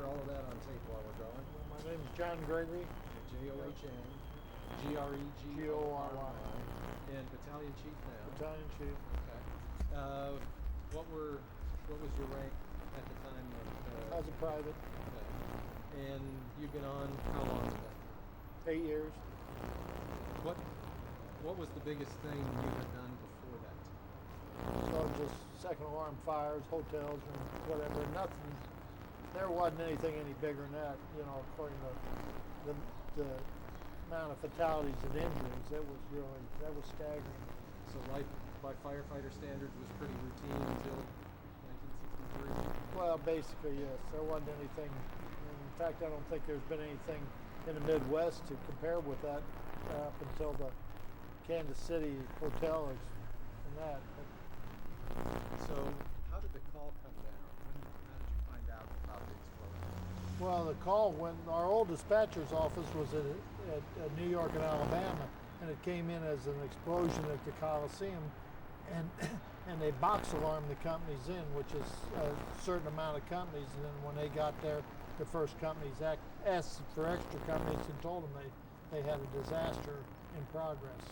capture all of that on tape while we're going. My name is John Gregeory. John, Gregory, and battalion chief now. Battalion chief. Okay. What was your rank at the time? I was a private. Okay. And you've been on how long with that? 8 years. What was the biggest thing you had done before that? So just second alarm fires, hotels, and whatever. Nothing. There wasn't anything any bigger than that. You know, according to the amount of fatalities and injuries, that was staggering. So life by firefighter standards was pretty routine until 1963? Well, basically, yes. There wasn't anything. In fact, I don't think there's been anything in the Midwest to compare with that up until the Kansas City hotel and that. So how did the call come down? How did you find out about the explosion? Well, the call when our old dispatcher's office was at New York and Alabama, and it came in as an explosion at the Coliseum, and they box alarmed the companies in, which is a certain amount of companies. And then when they got there, the first companies asked for extra companies and told them they had a disaster in progress.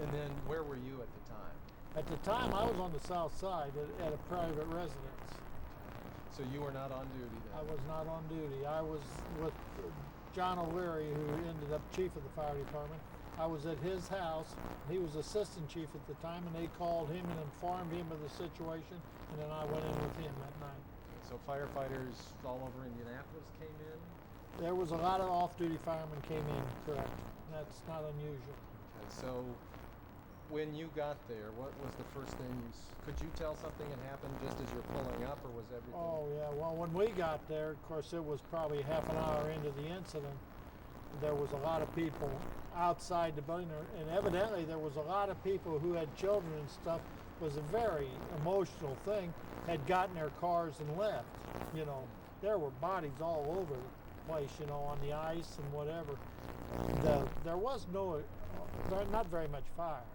And then where were you at the time? At the time, I was on the south side at a private residence. So you were not on duty then? I was not on duty. I was with John O'Leary, who ended up chief of the fire department. I was at his house. He was assistant chief at the time, and they called him and informed him of the situation, and then I went in with him that night. So firefighters all over Indianapolis came in? There was a lot of off-duty firemen came in, correct. That's not unusual. Okay, so when you got there, what was the first thing could you tell something had happened just as you're pulling up, or was everything? Oh yeah, well when we got there, of course it was probably half an hour into the incident. There was a lot of people outside the building, and evidently there was a lot of people who had children and stuff. It was a very emotional thing, had gotten their cars and left. You know, there were bodies all over the place, you know, on the ice and whatever. There was not very much fire.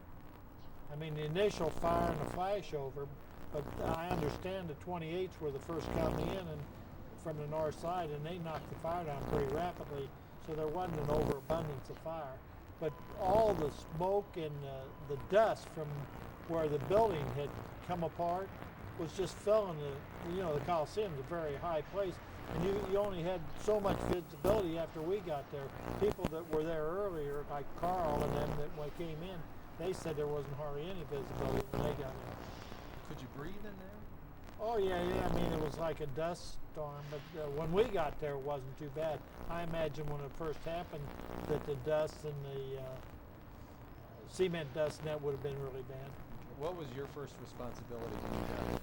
I mean, the initial fire and the flashover, but I understand the 28s were the first company in and from the north side, and they knocked the fire down pretty rapidly, so there wasn't an overabundance of fire. But all the smoke and the dust from where the building had come apart was just filling the Coliseum's a very high place, and you only had so much visibility after we got there. People that were there earlier, like Karl and them that came in, they said there wasn't hardly any visibility when they got in. Could you breathe in there? Oh yeah. I mean, it was like a dust storm, but when we got there, it wasn't too bad. I imagine when it first happened that the dust and the cement dust net would have been really bad. What was your first responsibility when you got there?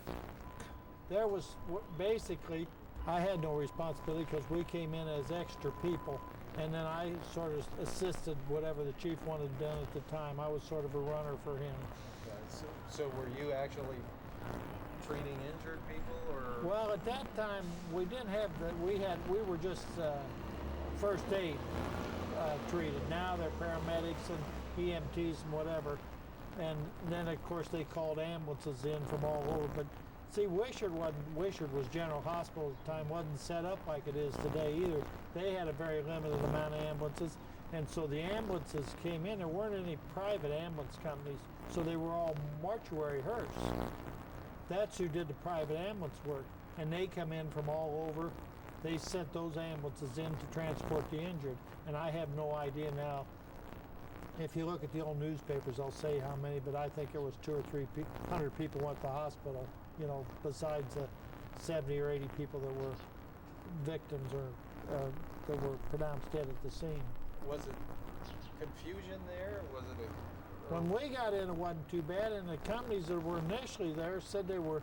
There was basically, I had no responsibility because we came in as extra people, and then I sort of assisted whatever the chief wanted done at the time. I was sort of a runner for him. Okay. So were you actually treating injured people, or? Well, at that time we didn't have that. We were just first aid treated. Now they're paramedics and EMTs and whatever. And then of course they called ambulances in from all over. But see, Wishart was General Hospital at the time, wasn't set up like it is today either. They had a very limited amount of ambulances, and so the ambulances came in. There weren't any private ambulance companies, so they were all mortuary hearse. That's who did the private ambulance work, and they come in from all over. They sent those ambulances in to transport the injured, and I have no idea now. If you look at the old newspapers, they'll say how many, but I think it was 200 or 300 people went to the hospital, you know, besides the 70 or 80 people that were victims or that were pronounced dead at the scene. Was it confusion there? Was it When we got in, it wasn't too bad, and the companies that were initially there said they were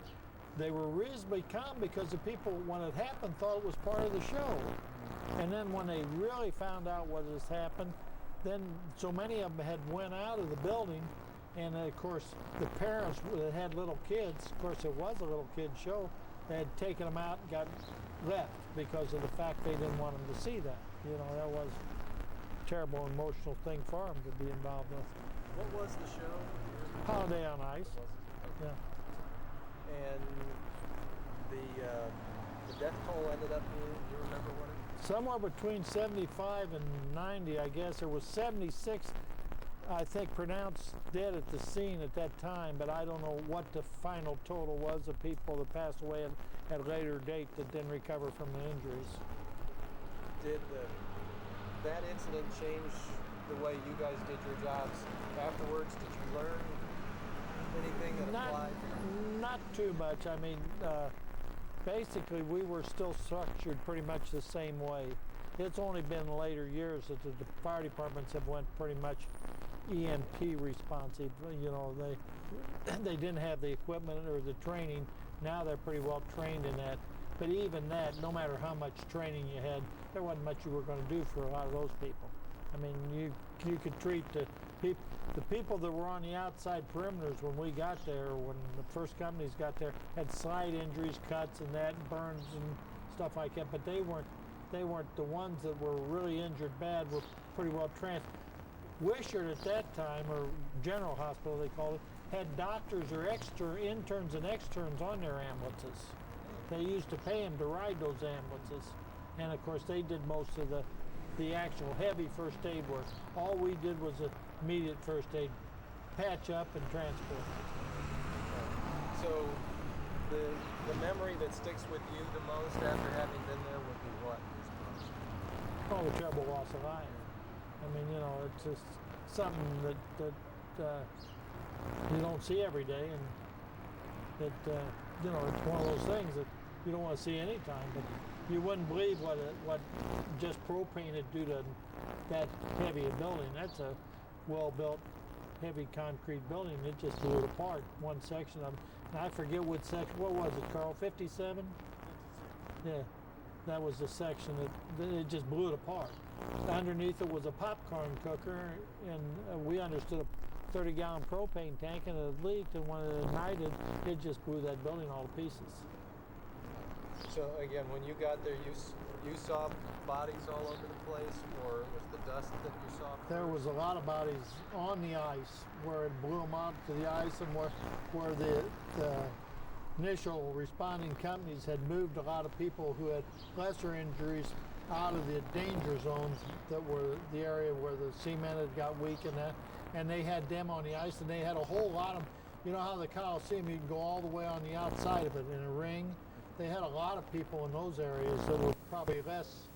reasonably calm because the people, when it happened, thought it was part of the show. And then when they really found out what has happened, then so many of them had went out of the building, and of course the parents that had little kids, of course it was a little kid show, they had taken them out and got left because of the fact they didn't want them to see that. You know, that was a terrible emotional thing for them to be involved with. What was the show? Holiday on Ice. Yeah. And the the death toll ended up being? Do you remember what it? Somewhere between 75 and 90, I guess. There was 76, I think, pronounced dead at the scene at that time, but I don't know what the final total was of people that passed away at a later date that didn't recover from the injuries. Did that incident change the way you guys did your jobs afterwards? Did you learn anything that applied? Not too much. I mean, basically, we were still structured pretty much the same way. It's only been later years that the fire departments have went pretty much EMT responsive. You know, they didn't have the equipment or the training. Now they're pretty well trained in that. But even that, no matter how much training you had, there wasn't much you were going to do for a lot of those people. I mean, you could treat the people that were on the outside perimeters when we got there, when the first companies got there, had slight injuries, cuts, and that, and burns and stuff like that. But they weren't the ones that were really injured bad. Were pretty well trained. Wishart at that time, or General Hospital they called it, had doctors or interns and externs on their ambulances. They used to pay them to ride those ambulances. And of course they did most of the actual heavy first aid work. All we did was immediate first aid, patch up and transport. So the memory that sticks with you the most after having been there would be what? Oh, the terrible loss of life. I mean, you know, it's just something that you don't see every day, and that you know, it's one of those things that you don't want to see anytime. But you wouldn't believe what just propane would do to that heavy a building. That's a well-built, heavy concrete building. It just blew it apart. One section of it. And I forget what section. What was it, Karl? 57? Yeah, that was the section that it just blew it apart. Underneath it was a popcorn cooker, and we understood a 30-gallon propane tank, and it leaked, and when it ignited, it just blew that building all to pieces. So again, when you got there, you saw bodies all over the place, or was the dust that you saw? There was a lot of bodies on the ice where it blew them out to the ice, and where the initial responding companies had moved a lot of people who had lesser injuries out of the danger zones that were the area where the cement had got weak and they had them on the ice, and they had a whole lot of, you know how the Coliseum, you can go all the way on the outside of it in a ring. They had a lot of people in those areas that were probably less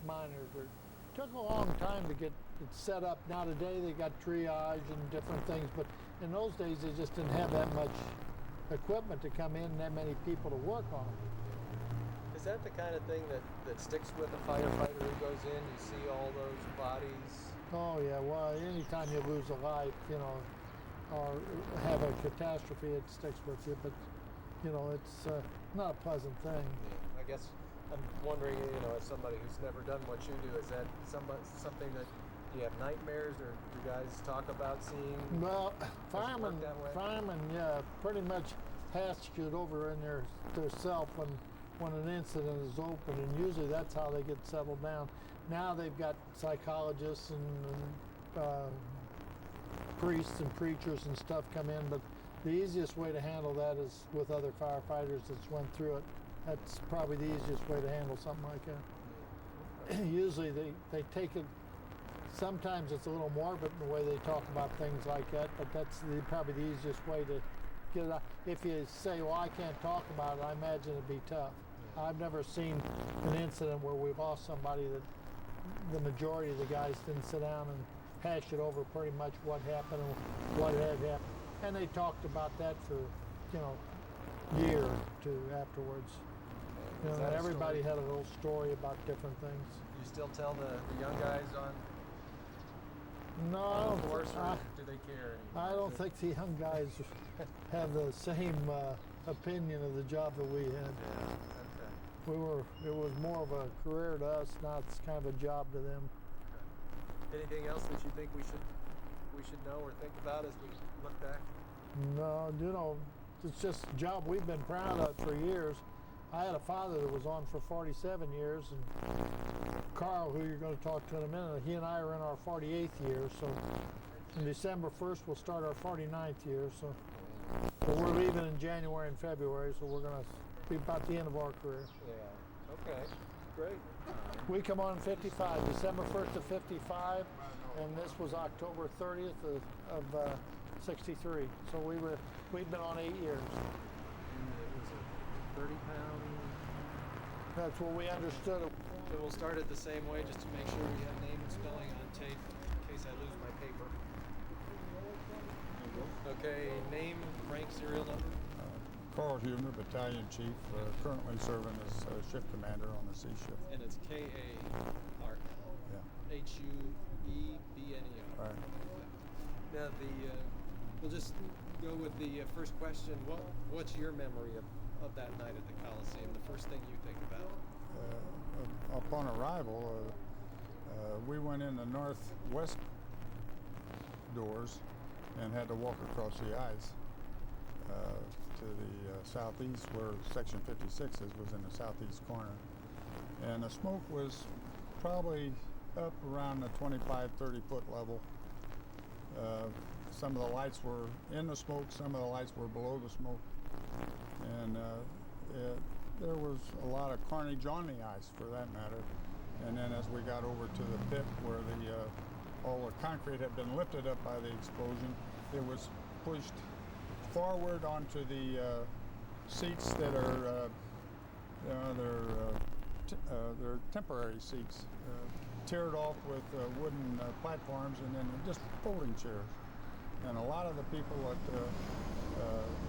monitored. It took a long time to get it set up. Now today they got triage and different things, but in those days they just didn't have that much equipment to come in and that many people to work on it. Is that the kind of thing that sticks with a firefighter who goes in? You see all those bodies? Oh yeah, well, anytime you lose a life, you know, or have a catastrophe, it sticks with you. But you know, it's not a pleasant thing. Yeah, I guess I'm wondering, you know, as somebody who's never done what you do, is that something that, do you have nightmares, or do you guys talk about seeing? Well, firemen, yeah, pretty much hatch it over in their self when an incident is open, and usually that's how they get settled down. Now they've got psychologists and priests and preachers and stuff come in, but the easiest way to handle that is with other firefighters that's went through it. That's probably the easiest way to handle something like that. Usually they take it, sometimes it's a little morbid in the way they talk about things like that, but that's probably the easiest way to get it out. If you say, well, I can't talk about it, I imagine it'd be tough. I've never seen an incident where we've lost somebody that the majority of the guys didn't sit down and hash it over pretty much what happened and what had happened. And they talked about that for, you know, a year or two afterwards. You know, everybody had a little story about different things. You still tell the young guys on No, the course, or do they care anymore? I don't think the young guys have the same opinion of the job that we had. Yeah, okay. It was more of a career to us, not kind of a job to them. Okay. Anything else that you think we should know or think about as we look back? No, you know, it's just a job we've been proud of for years. I had a father that was on for 47 years, and Karl, who you're going to talk to in a minute, he and I are in our 48th year, so on December 1st we'll start our 49th year, so but we're leaving in January and February, so we're going to be about the end of our career. Yeah. Okay, great. We come on 55, December 1st of 55, and this was October 30th of 63. So we'd been on 8 years. And it was a 30-pound. That's what we understood. So we'll start it the same way, just to make sure we have name and spelling on tape, in case I lose my paper. Okay, name, rank, serial number. Karl Huebner, Battalion Chief, currently serving as shift commander on the C shift. And it's Karl. Yeah. Huebner. Right. Now we'll just go with the first question. What's your memory of that night at the Coliseum? The first thing you think about? Upon arrival, we went in the northwest doors and had to walk across the ice to the southeast, where Section 56 was in the southeast corner. And the smoke was probably up around the 25, 30-foot level. Some of the lights were in the smoke, some of the lights were below the smoke. And there was a lot of carnage on the ice, for that matter. And then as we got over to the pit where all the concrete had been lifted up by the explosion, it was pushed forward onto the seats that are, they're temporary seats, tiered off with wooden platforms, and then just folding chairs. And a lot of the people that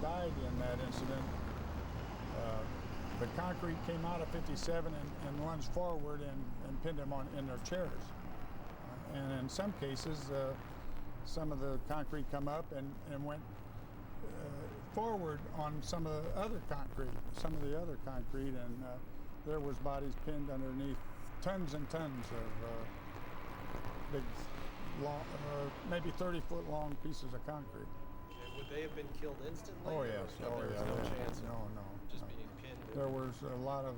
died in that incident, the concrete came out of 57 and lunged forward and pinned them in their chairs. And in some cases, some of the concrete come up and went forward on some of the other concrete, and there was bodies pinned underneath tons and tons of big, long, maybe 30-foot long pieces of concrete. And would they have been killed instantly? Oh yes, there was no chance. No. Just being pinned. There was a lot of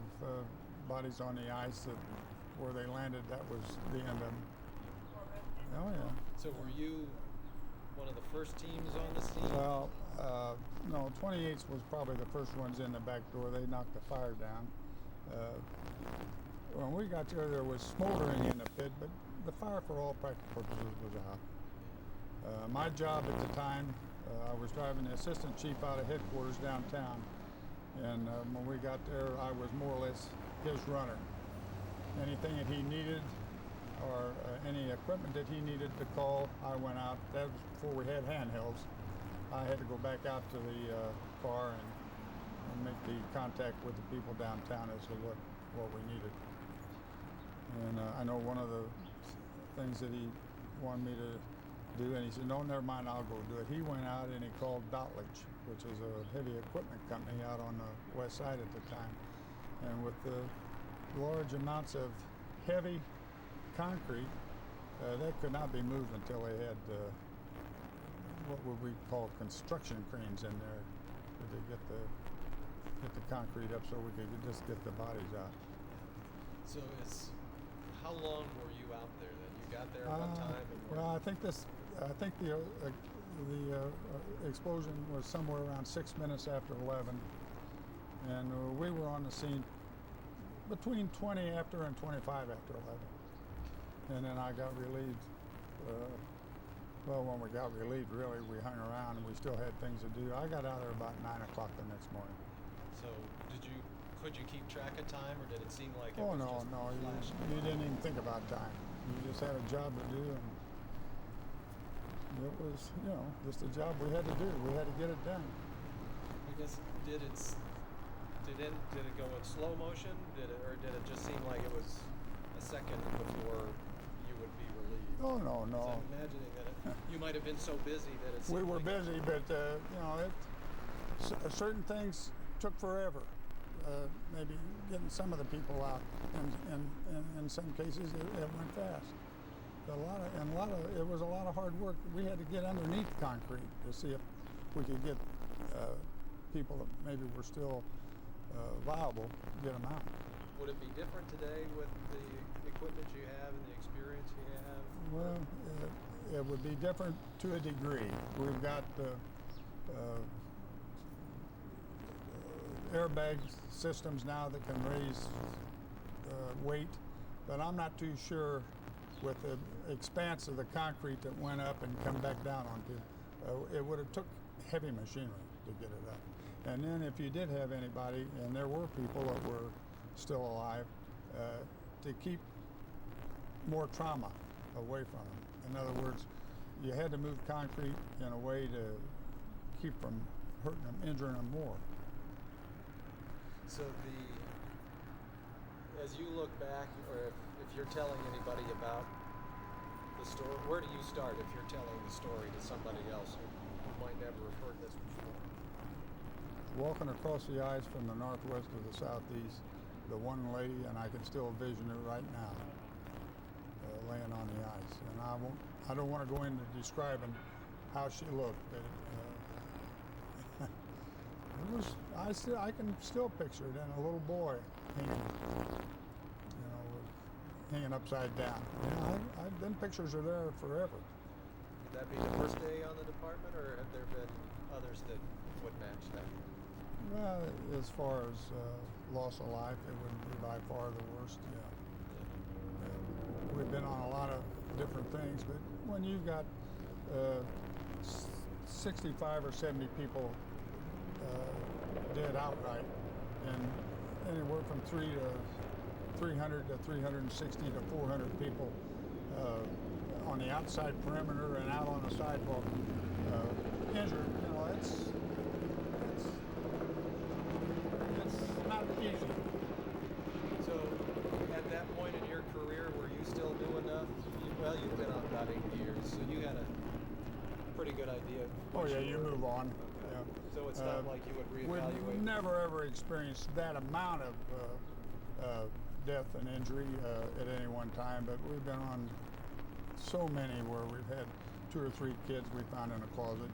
bodies on the ice where they landed. That was the end of them. Oh yeah. So were you one of the first teams on the scene? Well, no, 28th was probably the first ones in the back door. They knocked the fire down. When we got there was smoldering in the pit, but the fire, for all practical purposes, was out. My job at the time, I was driving the assistant chief out of headquarters downtown, and when we got there, I was more or less his runner. Anything that he needed, or any equipment that he needed to call, I went out. That was before we had handhelds. I had to go back out to the car and make the contact with the people downtown as to what we needed. And I know one of the things that he wanted me to do, and he said, no, never mind, I'll go do it. He went out and he called Dotledge, which is a heavy equipment company out on the west side at the time. And with the large amounts of heavy concrete, that could not be moved until they had what would we call construction cranes in there to get the concrete up so we could just get the bodies out. So how long were you out there then? You got there one time? Well, I think the explosion was somewhere around 6 minutes after 11, and we were on the scene between 20 after and 25 after 11. And then I got relieved. Well, when we got relieved, really, we hung around and we still had things to do. I got out there about 9 o'clock the next morning. So could you keep track of time, or did it seem like it Oh, was no, just no, flashing? you didn't even think about time. You just had a job to do, and it was, just a job we had to do. We had to get it done. I guess, did it go in slow motion? Or did it just seem like it was a second before you would be relieved? Oh, no. So I'm imagining that you might have been so busy that it seemed We were like busy, but certain things took forever. Maybe getting some of the people out, and in some cases it went fast. It was a lot of hard work. We had to get underneath concrete to see if we could get people that maybe were still viable, get them out. Would it be different today with the equipment you have and the experience you have? Well, it would be different to a degree. We've got airbag systems now that can raise weight, but I'm not too sure with the expanse of the concrete that went up and come back down onto. It would have took heavy machinery to get it up. And then if you did have anybody, and there were people that were still alive, to keep more trauma away from them. In other words, you had to move concrete in a way to keep from hurting them, injuring them more. So as you look back, or if you're telling anybody about the story, where do you start if you're telling the story to somebody else who might never have heard this before? Walking across the ice from the northwest to the southeast, the one lady, and I can still vision her right now, laying on the ice. And I don't want to go into describing how she looked, but it was, I can still picture it, and a little boy hanging upside down. Them pictures are there forever. Would that be the worst day on the department, or have there been others that would match that? Well, as far as loss of life, it would be by far the worst, yeah. We've been on a lot of different things, but when you've got 65 or 70 people dead outright, and anywhere from 300 to 360 to 400 people on the outside perimeter and out on the sidewalk injured, it's not easy. So at that point in your career, were you still new enough? Well, you've been on about 8 years, so you had a pretty good idea of Oh what yeah, you move on. Okay. Yeah. So it's not like you would reevaluate. We've never ever experienced that amount of death and injury at any one time, but we've been on so many where we've had 2 or 3 kids we found in a closet.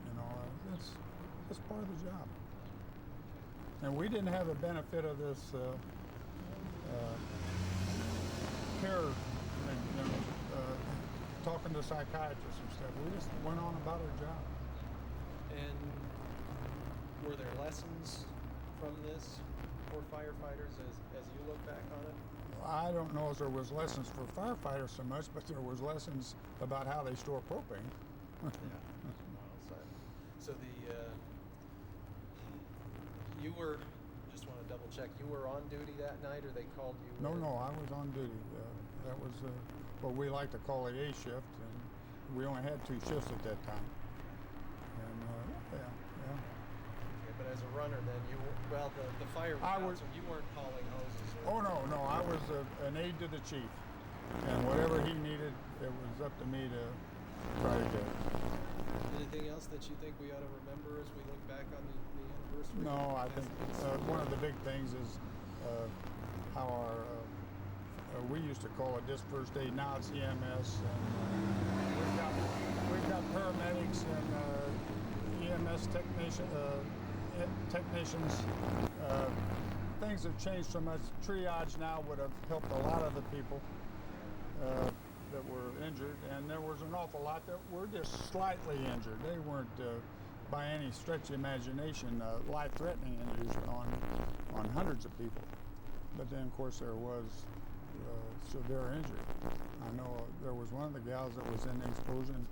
It's part of the job. And we didn't have the benefit of this care thing, talking to psychiatrists and stuff. We just went on about our job. And were there lessons from this for firefighters as you look back on it? I don't know if there was lessons for firefighters so much, but there was lessons about how they store propane. Yeah. So you were, just want to double check, you were on duty that night, or they called you? No, I was on duty. That was what we like to call the A shift, and we only had 2 shifts at that time. And yeah. Okay, but as a runner, then the fire was out, so you weren't hauling hoses. Oh no, I was an aide to the chief, and whatever he needed, it was up to me to try to get. Anything else that you think we ought to remember as we look back on the anniversary? No, I think one of the big things is how our we used to call it this first aid. Now it's EMS, and we've got paramedics and EMS technicians. Things have changed so much. Triage now would have helped a lot of the people that were injured, and there was an awful lot that were just slightly injured. They weren't, by any stretch of the imagination, life-threatening injuries on hundreds of people. But then, of course, there was severe injury. I know there was one of the gals that was in the explosion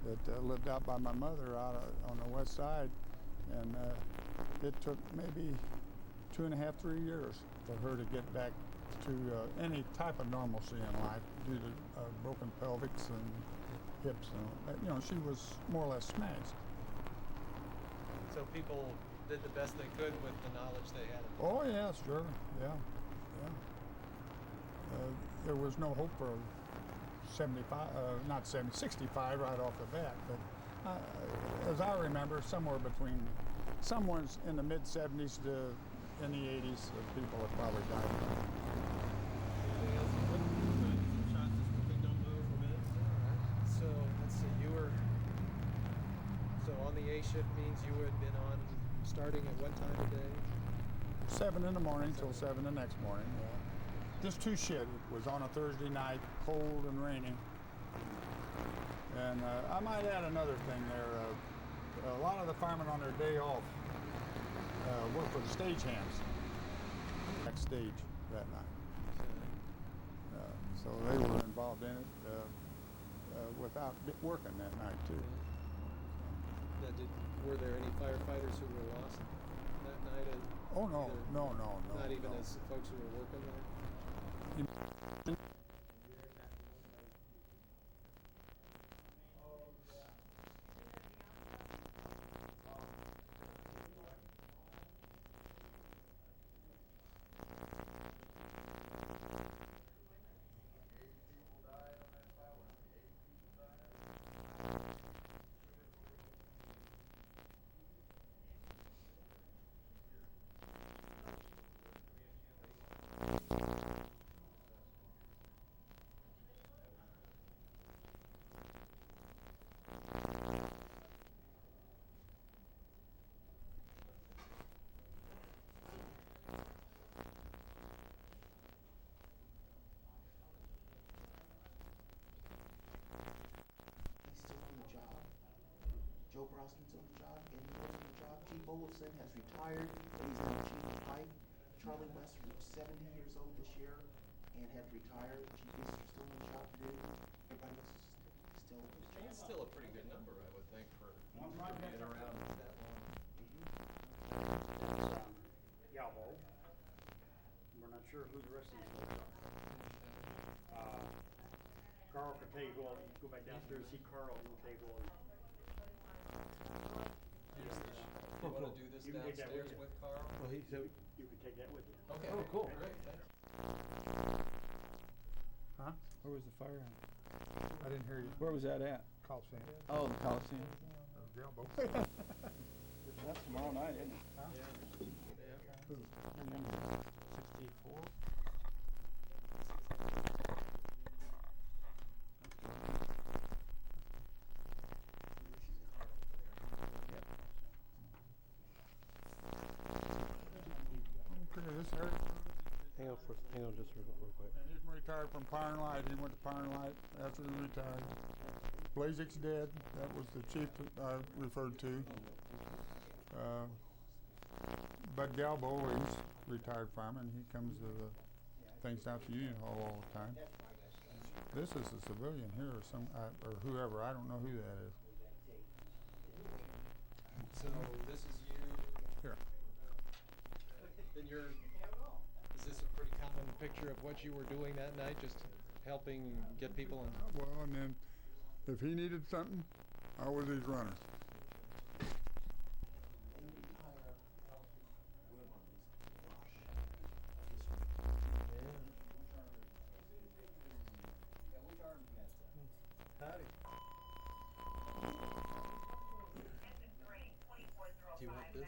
that lived out by my mother out on the west side, and it took maybe 2.5, 3 years for her to get back to any type of normalcy in life due to broken pelvics and hips. And, she was more or less smashed. So people did the best they could with the knowledge they had. Oh yeah, sure, yeah. There was no hope for 65 right off the bat. But as I remember, someone's in the mid-70s to in the 80s, people have probably died. So let's see, so on the A shift means you had been on starting at what time of day? 7 in the morning till 7 the next morning. Just 2 shifts. It was on a Thursday night, cold and raining. And I might add another thing there. A lot of the firemen on their day off work for the stagehands. Next stage that night. So they were involved in it without working that night too. Now, were there any firefighters who were lost that night? Oh no, Either- no. Not even no. as folks who were working there? He's still on the job. Joe Browskin's on the job, Eddie Moore's on the job. Chief Olafson has retired, but he's now Chief of Pike. Charlie West reached 70 years old this year and had retired. Chief Easter's still on the job too. Everybody else is still on the job. That's still a pretty good number, I would think, for being around that long. Galvo. We're not sure who the rest of these folks are. Karl can tell you who all, go back downstairs, see Karl, he'll tell you who all. You want to do this You can take that with downstairs you. with Karl? Well, You can take that with you. Okay. Oh, cool. Great, thanks. Huh? Where was the fire at? I didn't hear you. Where was that at? Coliseum. Oh, the Coliseum. Galbo. That's tomorrow night, isn't it? Huh? Yeah. Who? 64. Okay, this hurt. Hang on just real quick. And he's retired from Power and Light. He went to Power and Light after he retired. Blazek's dead. That was the chief that I referred to. Bud Galbo, he's retired fireman. He comes to the things out to Union Hall all the time. This is a civilian here, or whoever. I don't know who that is. So this is you. Here. And is this a pretty common picture of what you were doing that night, just helping get people in? Well, and then if he needed something, I was his runner. Howdy. Do you want this?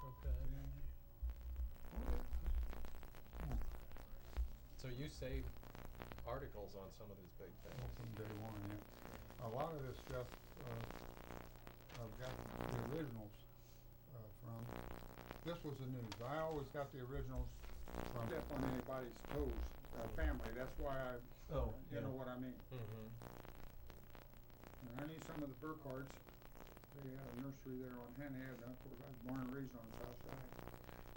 Okay. So you saved articles on some of these big things. From day one, yeah. A lot of this stuff, I've got the originals from. This was the news. I always got the originals from Step on Anybody's Toes family. That's why you know what I mean. Mm-hmm. And I need some of the Burkhards. They had a nursery there on Hannah Avenue. Of course, I was born and raised on the south side.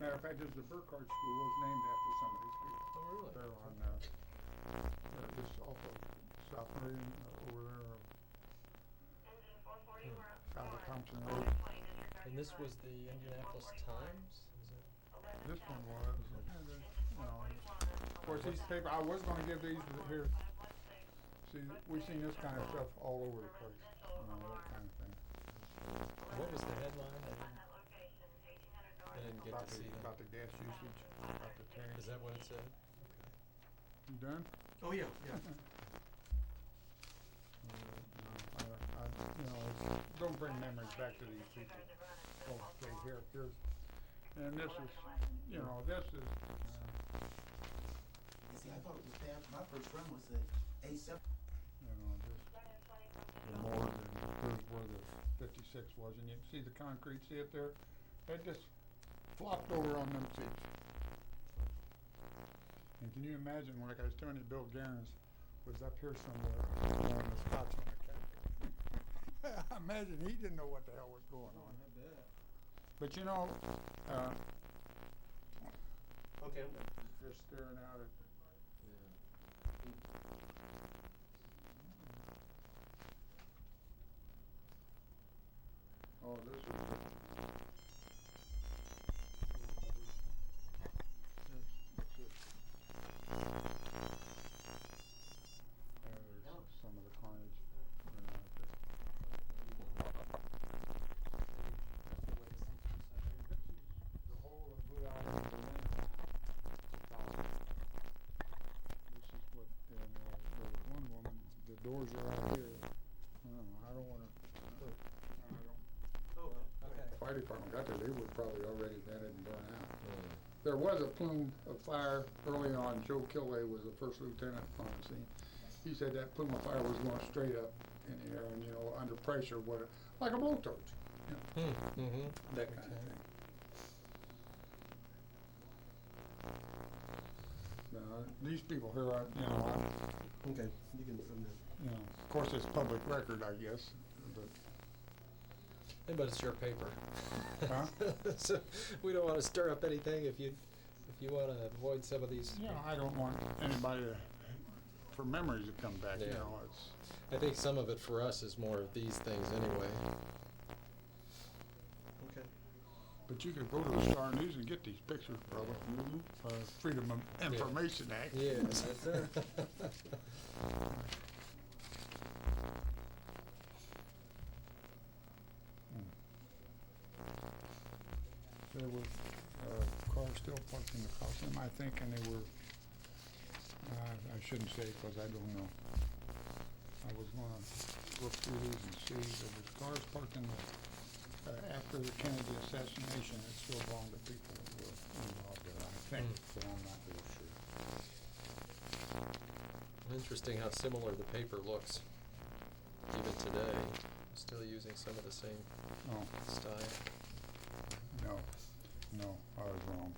Matter of fact, there's the Burkhard School was named after some of these people. Oh, really? They're on just off of South Meridian over there, south of Thompson Road. And this was the Indianapolis Times? Is it? This one was, of course, these papers, I was going to give these here. See, we've seen this kind of stuff all over the place, that kind of thing. What was the headline? I didn't get to see that. About the gas usage, about the tank. Is that what it said? You done? Oh, yeah, yeah. Don't bring memories back to these people. Okay, here's, and this is, this is. You see, I thought it was bad. My first run was the A7. Just the morgue, and here's where the 56 was, and you can see the concrete. See it there? It just flopped over on them seats. And can you imagine, like I was telling you, Bill Garen's was up here somewhere on the spots on the cat. I imagine he didn't know what the hell was going on. I bet. But you know, Okay, I'm done. just staring out at. Oh, this is. What's this? There's some of the carnage. The whole of Blue Island. This is what, and there was one woman, the doors are out here. I don't wanna, fire department got there, they were probably already vented and burned out. There was a plume of fire early on. Joe Kilway was the first lieutenant on the scene. He said that plume of fire was going straight up in the air and, you know, under pressure, like a blowtorch, you know, that kind of thing. These people here, you know, Okay, you can send that. you know, of course it's public record, I guess, but. But it's your paper. Huh? So we don't want to stir up anything if you want to avoid some of these. You know, I don't want anybody for memories to come back, you Yeah. know, it's. I think some of it for us is more of these things anyway. Okay. But you could go to the Star News and get these pictures, brother. Freedom of Information Act. Yes. Yes, sir. There were cars still parked in the Coliseum, I think, and they were, I shouldn't say because I don't know. I was going to look through these and see there was cars parked in the, after the Kennedy assassination, it still belonged to people that were involved there, I think, but I'm not real sure. Interesting how similar the paper looks. Even today, still using some of the same Oh, style. no, I was wrong.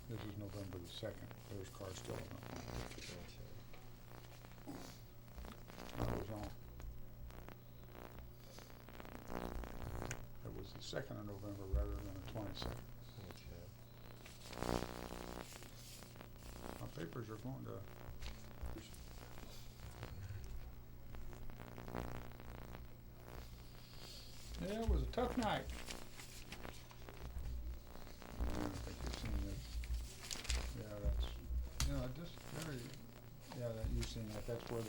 This is November the 2nd. There's cars still in it. I was wrong. It was the 2nd of November rather than the 22nd. My papers are going to. Yeah, it was a tough night. I don't think you've seen this. Yeah, that's, you know, just very, yeah, that you've seen that. That's where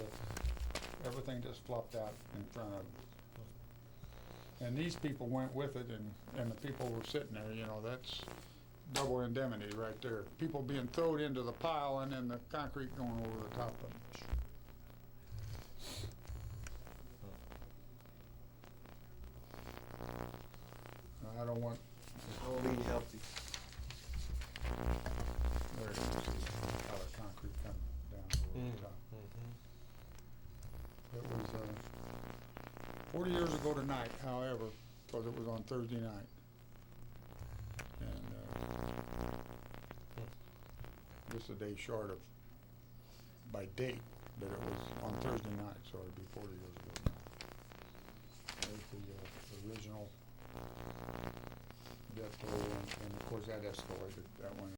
everything just flopped out in front of them. And these people went with it, and the people were sitting there, you know, that's double indemnity right there. People being thrown into the pile and then the concrete going over the top of them. I don't want. I'll be healthy. There you see how the concrete coming down over the top. It was 40 years ago tonight, however, because it was on Thursday night. And just a day short of, by date, that it was on Thursday night, so it'd be 40 years ago tonight. That was the original death toll, and of course that escalated, that one.